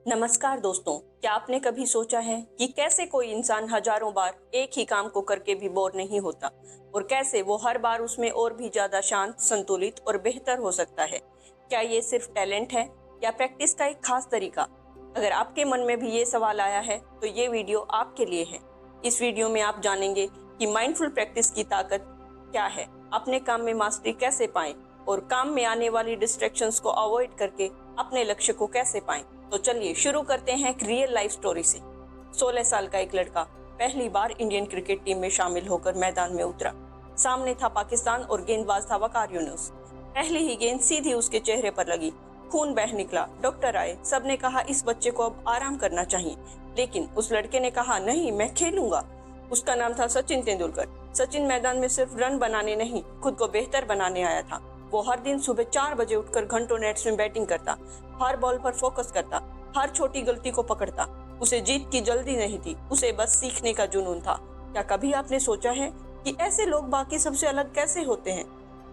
नमस्कार दोस्तों, क्या आपने कभी सोचा है कि कैसे कोई इंसान हजारों बार एक ही काम को करके भी बोर नहीं होता और कैसे वो हर बार उसमें और भी ज्यादा शांत, संतुलित और बेहतर हो सकता है। क्या ये सिर्फ टैलेंट है या प्रैक्टिस का एक खास तरीका? अगर आपके मन में भी ये सवाल आया है तो ये वीडियो आपके लिए है। इस वीडियो में आप जानेंगे कि माइंडफुल प्रैक्टिस की ताकत क्या है, अपने काम में मास्टरी कैसे पाएं और काम में आने वाली डिस्ट्रैक्शंस को अवॉइड करके अपने लक्ष्य को कैसे पाएं। तो चलिए शुरू करते हैं एक रियल लाइफ स्टोरी से। 16 साल का एक लड़का पहली बार इंडियन क्रिकेट टीम में शामिल होकर मैदान में उतरा। सामने था पाकिस्तान और गेंदबाज था वकार यूनुस। पहली ही गेंद सीधी उसके चेहरे पर लगी, खून बह निकला। डॉक्टर आए, सबने कहा इस बच्चे को अब आराम करना चाहिए, लेकिन उस लड़के ने कहा नहीं, मैं खेलूंगा। उसका नाम था सचिन तेंदुलकर। सचिन मैदान में सिर्फ रन बनाने नहीं, खुद को बेहतर बनाने आया था। वो हर दिन सुबह 4 बजे उठकर घंटों नेट्स में बैटिंग करता, हर बॉल पर फोकस करता, हर छोटी गलती को पकड़ता। उसे जीत की जल्दी नहीं थी, उसे बस सीखने का जुनून था। क्या कभी आपने सोचा है कि ऐसे लोग बाकी सबसे अलग कैसे होते हैं?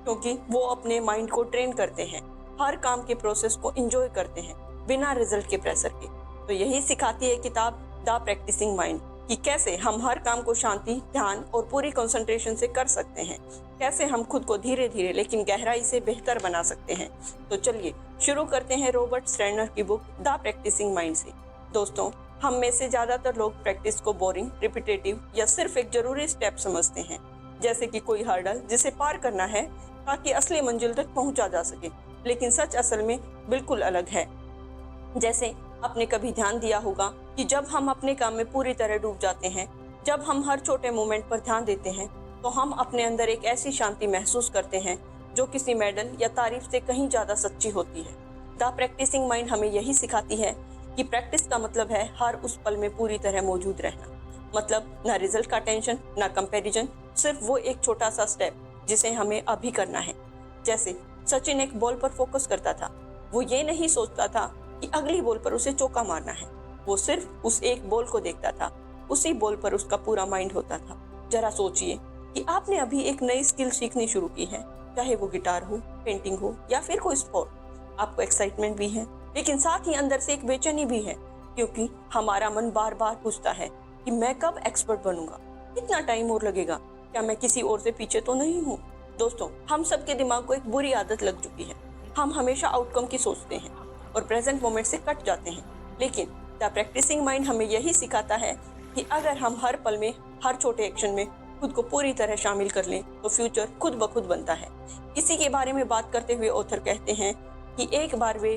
क्योंकि वो अपने माइंड को ट्रेन करते हैं, हर काम के प्रोसेस को एंजॉय करते हैं बिना रिजल्ट के प्रेशर के। तो यही सिखाती है किताब द प्रैक्टिसिंग माइंड कि कैसे हम हर काम को शांति, ध्यान और पूरी कंसंट्रेशन से कर सकते हैं, कैसे हम खुद को धीरे धीरे लेकिन गहराई से बेहतर बना सकते हैं। तो चलिए शुरू करते हैं रॉबर्ट स्टर्नर की बुक द प्रैक्टिसिंग माइंड से। दोस्तों, हम में से ज्यादातर लोग प्रैक्टिस को बोरिंग, रिपीटेटिव या सिर्फ एक जरूरी स्टेप समझते हैं, जैसे कि कोई हर्डल जिसे पार करना है ताकि असली मंजिल तक पहुंचा जा सके। लेकिन सच असल में बिल्कुल अलग है। जैसे आपने कभी ध्यान दिया होगा कि जब हम अपने काम में पूरी तरह डूब जाते हैं, जब हम हर छोटे मोमेंट पर ध्यान देते हैं, तो हम अपने अंदर एक ऐसी शांति महसूस करते हैं जो किसी मेडल या तारीफ से कहीं ज्यादा सच्ची होती है। द प्रैक्टिसिंग माइंड हमें यही सिखाती है कि प्रैक्टिस का मतलब है हर उस पल में पूरी तरह मौजूद रहना। मतलब न रिजल्ट का टेंशन, न कंपैरिजन, सिर्फ वो एक छोटा सा स्टेप जिसे हमें अभी करना है। जैसे सचिन एक बॉल पर फोकस करता था। वो ये नहीं सोचता था कि अगली बॉल पर उसे चौका मारना है। वो सिर्फ उस एक बॉल को देखता था, उसी बॉल पर उसका पूरा माइंड होता था। जरा सोचिए कि आपने अभी एक नई स्किल सीखनी शुरू की है, चाहे वो गिटार हो, पेंटिंग हो या फिर कोई स्पोर्ट। आपको एक्साइटमेंट भी है, लेकिन साथ ही अंदर से एक बेचैनी भी है, क्योंकि हमारा मन बार बार पूछता है कि मैं कब एक्सपर्ट बनूंगा, कितना टाइम और लगेगा, क्या मैं किसी और से पीछे तो नहीं हूँ। दोस्तों, हम सबके दिमाग को एक बुरी आदत लग चुकी है। हम हमेशा आउटकम की सोचते हैं और प्रेजेंट मोमेंट से कट जाते हैं। लेकिन द प्रैक्टिसिंग माइंड हमें यही सिखाता है कि अगर हम हर पल में, हर छोटे एक्शन में खुद को पूरी तरह शामिल कर लें तो फ्यूचर खुद ब खुद बनता है। इसी के बारे में बात करते हुए ऑथर कहते हैं कि एक बार वे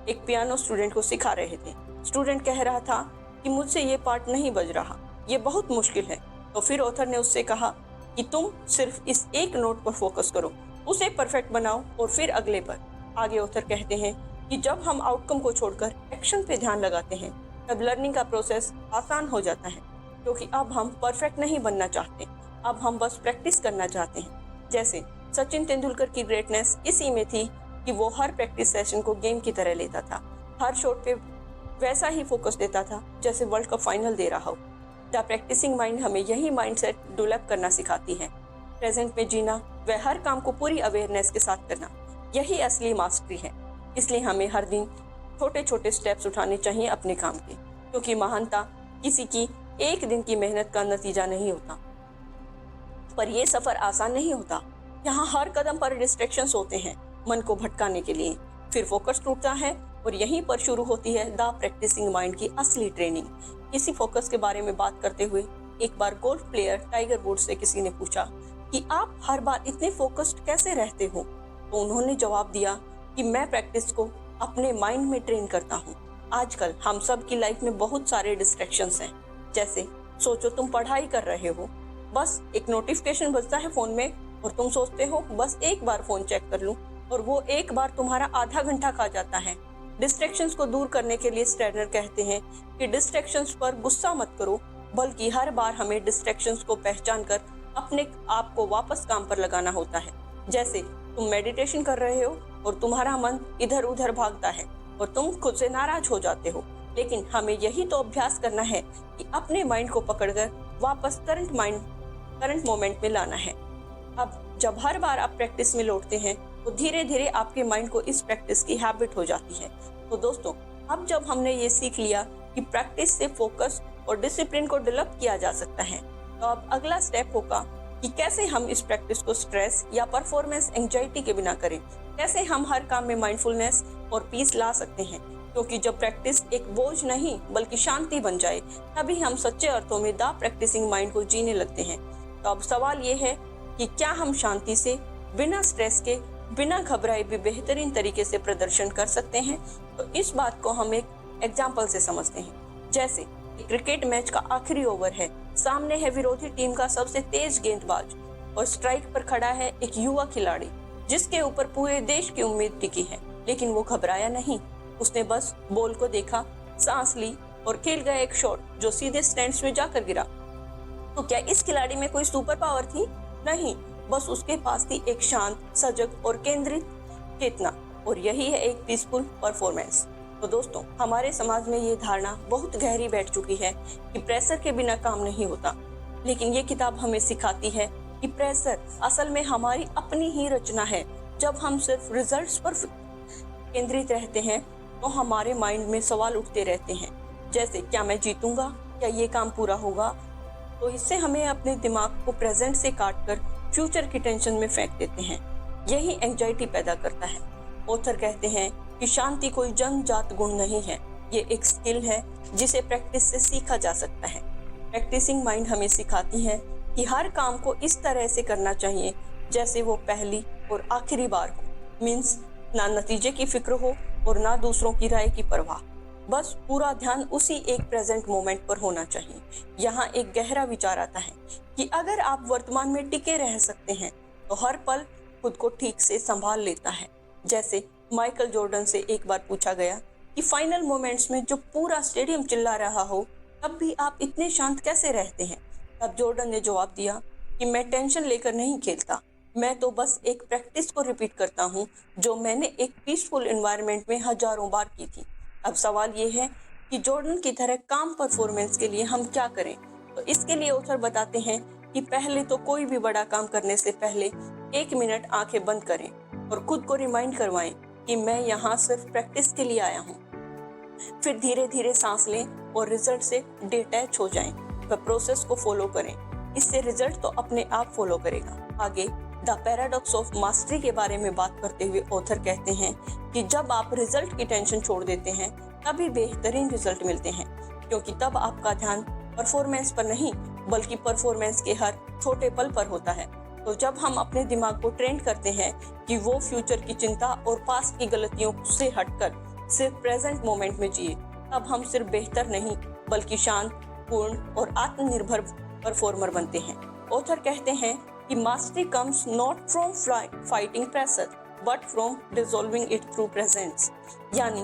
एक पियानो स्टूडेंट को सिखा रहे थे। स्टूडेंट कह रहा था कि मुझसे ये पार्ट नहीं बज रहा, ये बहुत मुश्किल है। तो फिर ऑथर ने उससे कहा कि तुम सिर्फ इस एक नोट पर फोकस करो, उसे परफेक्ट बनाओ और फिर अगले पर। आगे ऑथर कहते हैं कि जब हम आउटकम को छोड़कर एक्शन पे ध्यान लगाते हैं, तब लर्निंग का प्रोसेस आसान हो जाता है, क्योंकि अब हम परफेक्ट नहीं बनना चाहते, अब हम बस प्रैक्टिस करना चाहते हैं। जैसे सचिन तेंदुलकर की ग्रेटनेस इसी में थी कि वो हर प्रैक्टिस सेशन को गेम की तरह लेता था, हर शॉट पे वैसा ही फोकस देता था जैसे वर्ल्ड कप फाइनल दे रहा हो। द प्रैक्टिसिंग माइंड हमें यही माइंडसेट डेवलप करना सिखाती है। प्रेजेंट में जीना व हर काम को पूरी अवेयरनेस के साथ करना, यही असली मास्टरी है। इसलिए हमें हर दिन छोटे छोटे स्टेप्स उठाने चाहिए अपने काम के, क्योंकि महानता किसी की एक दिन की मेहनत का नतीजा नहीं होता। पर यह सफर आसान नहीं होता। यहाँ हर कदम पर डिस्ट्रैक्शंस होते हैं मन को भटकाने के लिए, फिर फोकस टूटता है और यहीं पर शुरू होती है द प्रैक्टिसिंग माइंड की असली ट्रेनिंग। इसी फोकस के बारे में बात करते हुए एक बार गोल्फ प्लेयर टाइगर वुड्स से किसी ने पूछा कि आप हर बार इतने फोकस्ड कैसे रहते हो? तो उन्होंने जवाब दिया कि मैं प्रैक्टिस को अपने माइंड में ट्रेन करता हूँ। आजकल हम सब की लाइफ में बहुत सारे डिस्ट्रैक्शंस हैं। जैसे सोचो तुम पढ़ाई कर रहे हो, बस एक नोटिफिकेशन बजता है फोन में और तुम सोचते हो बस एक बार फोन चेक कर लूं, और वो एक बार तुम्हारा आधा घंटा खा जाता है। डिस्ट्रैक्शंस को दूर करने के लिए स्टर्नर कहते हैं कि डिस्ट्रैक्शंस पर गुस्सा मत करो, बल्कि हर बार हमें डिस्ट्रैक्शंस को पहचान कर अपने आप को वापस काम पर लगाना होता है। जैसे तुम मेडिटेशन कर रहे हो और तुम्हारा मन इधर उधर भागता है और तुम खुद से नाराज हो जाते हो, लेकिन हमें यही तो अभ्यास करना है कि अपने माइंड को पकड़कर वापस करंट मोमेंट में लाना है। अब जब हर बार आप प्रैक्टिस में लौटते हैं तो धीरे धीरे आपके माइंड को इस प्रैक्टिस की हैबिट हो जाती है। तो दोस्तों, अब जब हमने ये सीख लिया कि प्रैक्टिस से फोकस और डिसिप्लिन को डेवलप किया जा सकता है, तो अब अगला स्टेप होगा कि कैसे हम इस प्रैक्टिस को स्ट्रेस या परफॉर्मेंस एंजाइटी के बिना करें। कैसे हम हर काम में माइंडफुलनेस और पीस ला सकते हैं, क्योंकि जब प्रैक्टिस एक बोझ नहीं बल्कि शांति बन जाए, तभी हम सच्चे अर्थों में द प्रैक्टिसिंग माइंड को जीने लगते हैं। तो अब सवाल ये है कि क्या हम शांति से, बिना स्ट्रेस के, बिना घबराए भी बेहतरीन तरीके से प्रदर्शन कर सकते हैं। तो इस बात को हम एक एग्जाम्पल से समझते हैं। जैसे क्रिकेट मैच का आखिरी ओवर है, सामने है विरोधी टीम का सबसे तेज गेंदबाज और स्ट्राइक पर खड़ा है एक युवा खिलाड़ी जिसके ऊपर पूरे देश की उम्मीद टिकी है, लेकिन वो घबराया नहीं। उसने बस बॉल को देखा, सांस ली और खेल गया एक शॉट जो सीधे स्टैंड्स में जाकर गिरा। तो क्या इस खिलाड़ी में कोई सुपर पावर थी? नहीं, बस उसके पास थी एक शांत, सजग और केंद्रित चेतना, और यही है एक पीसफुल परफॉर्मेंस। तो दोस्तों, हमारे समाज में ये धारणा बहुत गहरी बैठ चुकी है कि प्रेशर के बिना काम नहीं होता, लेकिन ये किताब हमें सिखाती है कि प्रेशर असल में हमारी अपनी ही रचना है। जब हम सिर्फ रिजल्ट्स पर केंद्रित रहते हैं तो हमारे माइंड में सवाल उठते रहते हैं, जैसे क्या मैं जीतूंगा, क्या ये काम पूरा होगा। तो इससे हमें अपने दिमाग को प्रेजेंट से काटकर फ्यूचर की टेंशन में फेंक देते हैं। यही एंजाइटी पैदा करता है। ऑथर कहते हैं कि शांति कोई जन्मजात गुण नहीं है, ये एक स्किल है जिसे प्रैक्टिस से सीखा जा सकता है। प्रैक्टिसिंग माइंड हमें सिखाती है कि हर काम को इस तरह से करना चाहिए जैसे वो पहली और आखिरी बार हो। मीन्स ना नतीजे की फिक्र हो और ना दूसरों की राय की परवाह, बस पूरा ध्यान उसी एक प्रेजेंट मोमेंट पर होना चाहिए। यहाँ एक गहरा विचार आता है कि अगर आप वर्तमान में टिके रह सकते हैं तो हर पल खुद को ठीक से संभाल लेता है। जैसे माइकल जॉर्डन से एक बार पूछा गया कि फाइनल मोमेंट्स में जो पूरा स्टेडियम चिल्ला रहा हो तब भी आप इतने शांत कैसे रहते हैं। तब जॉर्डन ने जवाब दिया कि मैं टेंशन लेकर नहीं खेलता, मैं तो बस एक प्रैक्टिस को रिपीट करता हूँ जो मैंने एक पीसफुल एनवायरनमेंट में हजारों बार की थी। अब सवाल ये है कि जॉर्डन की तरह काम परफॉर्मेंस के लिए हम क्या करें। तो इसके लिए ऑथर बताते हैं कि पहले तो कोई भी बड़ा काम करने से पहले 1 मिनट आंखें बंद करें और खुद को रिमाइंड करवाएं कि मैं यहाँ सिर्फ प्रैक्टिस के लिए आया हूँ। फिर धीरे धीरे सांस लें और रिजल्ट से डिटैच हो जाएं। वह प्रोसेस को फॉलो करें, इससे रिजल्ट तो अपने आप फॉलो करेगा। आगे द पैराडॉक्स ऑफ मास्टरी के बारे में बात करते हुए ऑथर कहते हैं कि जब आप रिजल्ट की टेंशन छोड़ देते हैं तभी बेहतरीन रिजल्ट मिलते हैं, क्योंकि तब आपका ध्यान परफॉर्मेंस पर नहीं बल्कि परफॉर्मेंस के हर छोटे पल पर होता है। तो जब हम अपने दिमाग को ट्रेन करते हैं कि वो फ्यूचर की चिंता और पास्ट की गलतियों से हटकर सिर्फ प्रेजेंट मोमेंट में जिए, तब हम सिर्फ बेहतर नहीं बल्कि शांत, पूर्ण और आत्मनिर्भर परफॉर्मर बनते हैं। ऑथर कहते हैं कि mastery comes not from fighting pressure but from dissolving it through presence. यानी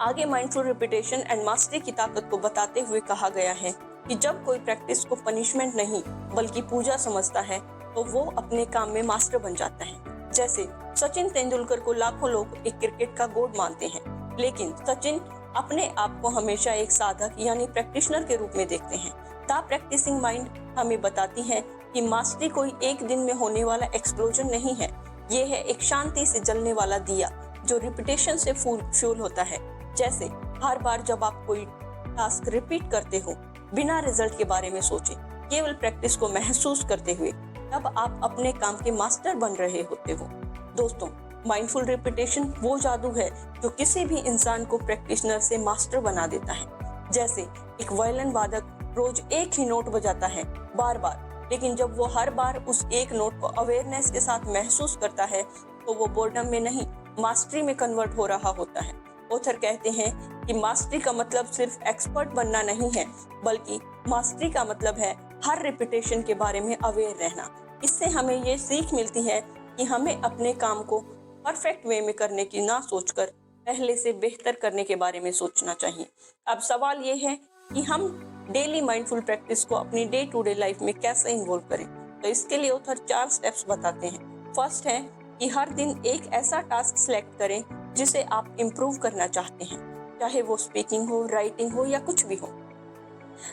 आगे माइंडफुल रिपीटेशन एंड मास्टरी की ताकत को बताते हुए कहा गया है कि जब कोई प्रैक्टिस को पनिशमेंट नहीं बल्कि पूजा समझता है तो वो अपने काम में मास्टर बन जाता है। जैसे सचिन तेंदुलकर को लाखों लोग एक क्रिकेट का गॉड मानते हैं, लेकिन सचिन अपने आप को हमेशा एक साधक यानी प्रैक्टिशनर के रूप में देखते हैं। द प्रैक्टिसिंग माइंड हमें बताती है कि मास्टरी कोई एक दिन में होने वाला एक्सप्लोजन नहीं है, ये है एक शांति से जलने वाला दिया जो रिपीटेशन से फ्यूल होता है। जैसे हर बार जब आप कोई टास्क रिपीट करते हो बिना रिजल्ट के बारे में सोचे, केवल प्रैक्टिस को महसूस करते हुए, तब आप अपने काम के मास्टर बन रहे होते हो। दोस्तों, माइंडफुल रिपीटेशन वो जादू है जो किसी भी इंसान को प्रैक्टिशनर से मास्टर बना देता है। जैसे एक वायलिन वादक रोज एक ही नोट बजाता है बार बार, लेकिन जब वो हर बार उस एक नोट को अवेयरनेस के साथ महसूस करता है तो वो बोर्डम में नहीं मास्टरी में कन्वर्ट हो रहा होता है। ऑथर कहते हैं कि मास्टरी का मतलब सिर्फ एक्सपर्ट बनना नहीं है, बल्कि मास्टरी का मतलब है हर रिपीटेशन के बारे में अवेयर रहना। इससे हमें ये सीख मिलती है कि हमें अपने काम को परफेक्ट वे में करने की ना सोचकर पहले से बेहतर करने के बारे में सोचना चाहिए। अब सवाल ये है कि हम डेली माइंडफुल प्रैक्टिस को अपनी डे टू डे लाइफ में कैसे इन्वॉल्व करें। तो इसके लिए ऑथर 4 स्टेप्स बताते हैं। फर्स्ट है कि हर दिन एक ऐसा टास्क सिलेक्ट करें जिसे आप इम्प्रूव करना चाहते हैं, चाहे वो स्पीकिंग हो, राइटिंग हो या कुछ भी हो।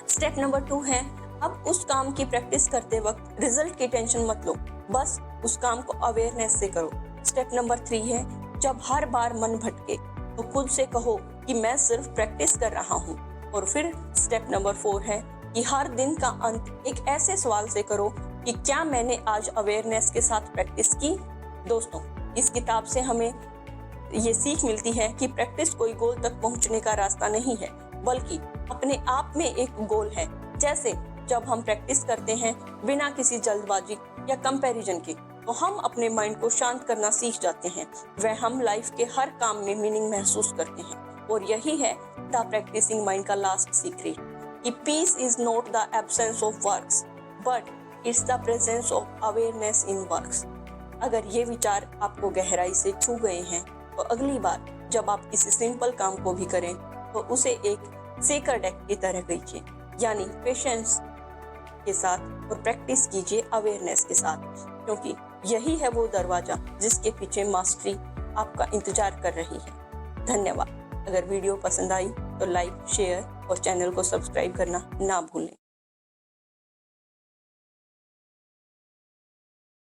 स्टेप नंबर 2 है अब उस काम की प्रैक्टिस करते वक्त रिजल्ट की टेंशन मत लो, बस उस काम को अवेयरनेस से करो। स्टेप नंबर 3 है जब हर बार मन भटके तो खुद से कहो कि मैं सिर्फ प्रैक्टिस कर रहा हूँ। और फिर स्टेप नंबर 4 है कि हर दिन का अंत एक ऐसे सवाल से करो कि क्या मैंने आज अवेयरनेस के साथ प्रैक्टिस की। दोस्तों, इस किताब से हमें ये सीख मिलती है कि प्रैक्टिस कोई गोल तक पहुंचने का रास्ता नहीं है, बल्कि अपने आप में एक गोल है। जैसे जब हम प्रैक्टिस करते हैं बिना किसी जल्दबाजी या कंपैरिजन के, तो हम अपने माइंड को शांत करना सीख जाते हैं। वह हम लाइफ के हर काम में मीनिंग महसूस करते हैं। और यही है द प्रैक्टिसिंग माइंड का लास्ट सीक्रेट, कि peace is not the absence of works but it's the presence of awareness in works. अगर ये विचार आपको गहराई से छू गए हैं, तो अगली बार जब आप किसी सिंपल काम को भी करें तो उसे एक सेक्रेड एक्ट की तरह कीजिए, यानी पेशेंस के साथ, और प्रैक्टिस कीजिए अवेयरनेस के साथ, क्योंकि यही है वो दरवाजा जिसके पीछे मास्टरी आपका इंतजार कर रही है। धन्यवाद। अगर वीडियो पसंद आई तो लाइक, शेयर और चैनल को सब्सक्राइब करना ना भूलें।